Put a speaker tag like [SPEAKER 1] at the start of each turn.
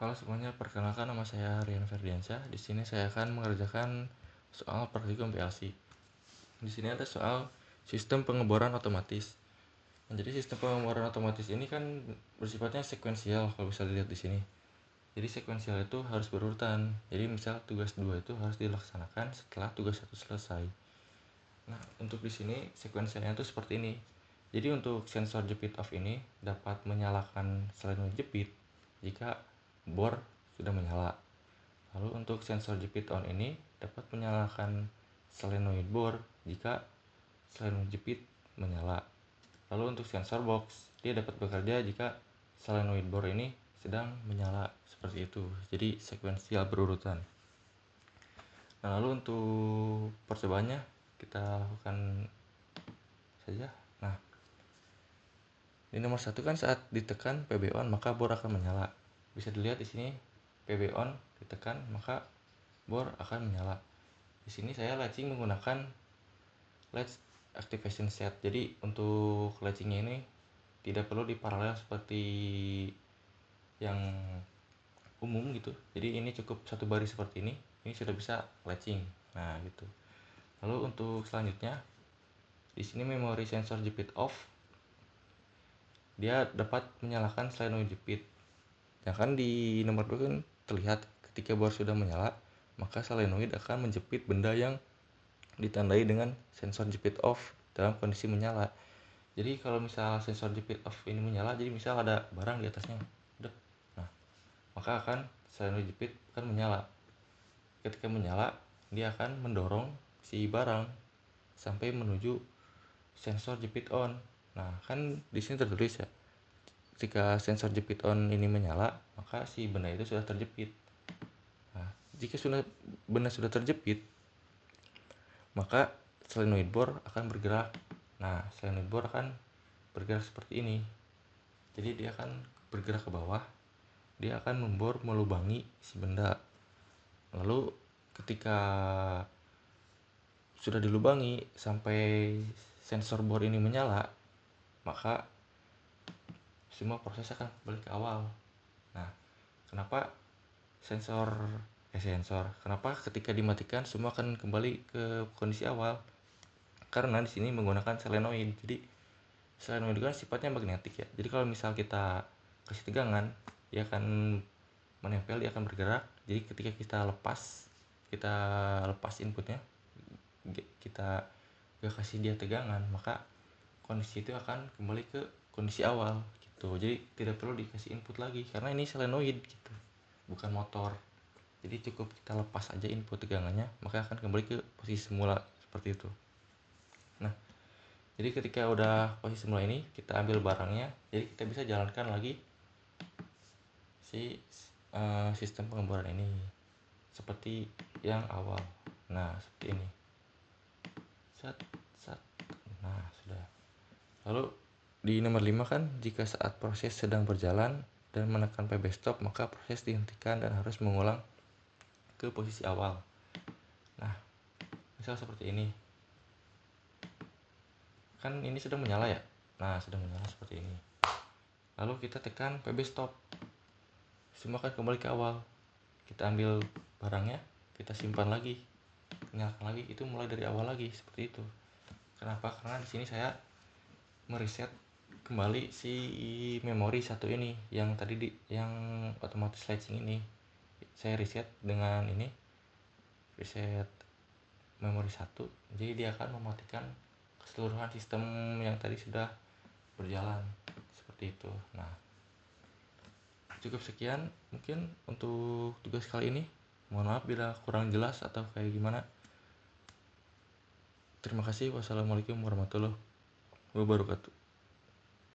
[SPEAKER 1] Halo semuanya, perkenalkan nama saya Rian Ferdiansyah. Di sini saya akan mengerjakan soal praktikum PLC. Di sini ada soal sistem pengeboran otomatis. Nah, jadi sistem pengeboran otomatis ini kan bersifatnya sekuensial kalau bisa dilihat di sini. Jadi sekuensial itu harus berurutan. Jadi misal tugas 2 itu harus dilaksanakan setelah tugas 1 selesai. Nah, untuk di sini sekuensialnya itu seperti ini. Jadi untuk sensor jepit off ini dapat menyalakan solenoid jepit jika bor sudah menyala. Lalu untuk sensor jepit on ini dapat menyalakan solenoid bor jika solenoid jepit menyala. Lalu untuk sensor box, dia dapat bekerja jika solenoid bor ini sedang menyala, seperti itu. Jadi sekuensial berurutan. Nah, lalu untuk percobaannya kita lakukan saja. Nah, di nomor 1 kan saat ditekan PB on maka bor akan menyala. Bisa dilihat di sini PB on ditekan maka bor akan menyala. Di sini saya latching menggunakan latch activation set. Jadi untuk latchingnya ini tidak perlu diparalel seperti yang umum gitu. Jadi ini cukup satu baris seperti ini sudah bisa latching. Nah, gitu. Lalu untuk selanjutnya di sini memori sensor jepit off, dia dapat menyalakan solenoid jepit. Ya kan di nomor 2 kan terlihat ketika bor sudah menyala, maka solenoid akan menjepit benda yang ditandai dengan sensor jepit off dalam kondisi menyala. Jadi kalau misal sensor jepit off ini menyala, jadi misal ada barang di atasnya, nah, maka akan solenoid jepit akan menyala. Ketika menyala, dia akan mendorong si barang sampai menuju sensor jepit on. Nah, kan di sini tertulis ya, jika sensor jepit on ini menyala, maka si benda itu sudah terjepit. Nah, jika benda sudah terjepit, maka solenoid bor akan bergerak. Nah, solenoid bor akan bergerak seperti ini. Jadi dia akan bergerak ke bawah, dia akan membor melubangi si benda. Lalu ketika sudah dilubangi sampai sensor bor ini menyala, maka semua proses akan kembali ke awal. Nah, kenapa kenapa ketika dimatikan semua akan kembali ke kondisi awal? Karena di sini menggunakan solenoid. Jadi solenoid kan sifatnya magnetik ya. Jadi kalau misal kita kasih tegangan, dia akan menempel, dia akan bergerak. Jadi ketika kita lepas inputnya, kita gak kasih dia tegangan, maka kondisi itu akan kembali ke kondisi awal gitu. Jadi tidak perlu dikasih input lagi karena ini solenoid gitu, bukan motor. Jadi cukup kita lepas aja input tegangannya, maka akan kembali ke posisi semula seperti itu. Nah, jadi ketika udah posisi semula ini, kita ambil barangnya, jadi kita bisa jalankan lagi si sistem pengeboran ini seperti yang awal. Nah, seperti ini. Set. Nah, sudah. Lalu di nomor 5 kan, jika saat proses sedang berjalan dan menekan PB stop, maka proses dihentikan dan harus mengulang ke posisi awal. Nah, misal seperti ini. Kan ini sedang menyala ya. Nah, sedang menyala seperti ini. Lalu kita tekan PB stop. Semua akan kembali ke awal. Kita ambil barangnya, kita simpan lagi. Nyalakan lagi, itu mulai dari awal lagi seperti itu. Kenapa? Karena di sini saya mereset kembali si memori satu ini yang tadi yang otomatis latching ini. Saya reset dengan ini. Reset memori 1. Jadi dia akan mematikan keseluruhan sistem yang tadi sudah berjalan seperti itu. Nah, cukup sekian mungkin untuk tugas kali ini. Mohon maaf bila kurang jelas atau kayak gimana. Terima kasih. Wassalamualaikum warahmatullahi wabarakatuh.